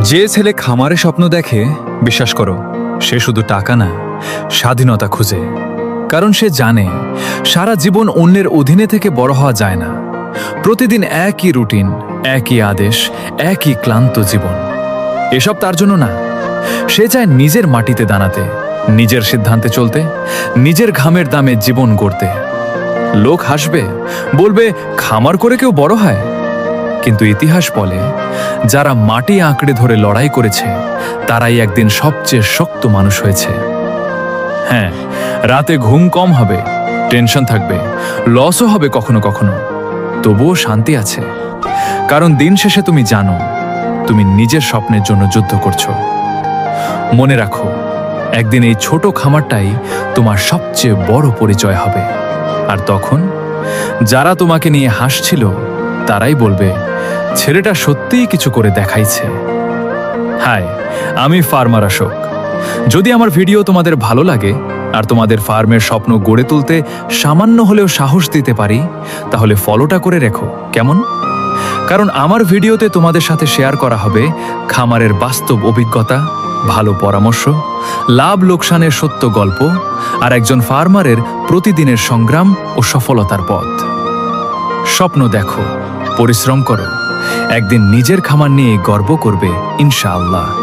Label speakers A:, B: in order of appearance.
A: যে ছেলে খামারে স্বপ্ন দেখে, বিশ্বাস করো, সে শুধু টাকা না, স্বাধীনতা খুঁজে। কারণ সে জানে সারা জীবন অন্যের অধীনে থেকে বড় হওয়া যায় না। প্রতিদিন একই রুটিন, একই আদেশ, একই ক্লান্ত জীবন। এসব তার জন্য না। সে চায় নিজের মাটিতে দাঁড়াতে, নিজের সিদ্ধান্তে চলতে, নিজের ঘামের দামে জীবন গড়তে। লোক হাসবে, বলবে খামার করে কেউ বড় হয়। কিন্তু ইতিহাস বলে, যারা মাটি আঁকড়ে ধরে লড়াই করেছে তারাই একদিন সবচেয়ে শক্ত মানুষ হয়েছে। হ্যাঁ, রাতে ঘুম কম হবে, টেনশন থাকবে, লসও হবে কখনো কখনো, তবুও শান্তি আছে। কারণ দিন শেষে তুমি জানো তুমি নিজের স্বপ্নের জন্য যুদ্ধ করছো। মনে রাখো, একদিন এই ছোট খামারটাই তোমার সবচেয়ে বড় পরিচয় হবে। আর তখন যারা তোমাকে নিয়ে হাসছিল তারাই বলবে, ছেলেটা সত্যিই কিছু করে দেখাইছে। হাই, আমি ফার্মার অশোক। যদি আমার ভিডিও তোমাদের ভালো লাগে আর তোমাদের ফার্মের স্বপ্ন গড়ে তুলতে সামান্য হলেও সাহস দিতে পারি, তাহলে ফলোটা করে রেখো, কেমন? কারণ আমার ভিডিওতে তোমাদের সাথে শেয়ার করা হবে খামারের বাস্তব অভিজ্ঞতা, ভালো পরামর্শ, লাভ লোকসানের সত্য গল্প, আর একজন ফার্মারের প্রতিদিনের সংগ্রাম ও সফলতার পথ। স্বপ্ন দেখো, পরিশ্রম করো, একদিন নিজের খামার নিয়ে গর্ব করবে ইনশাআল্লাহ।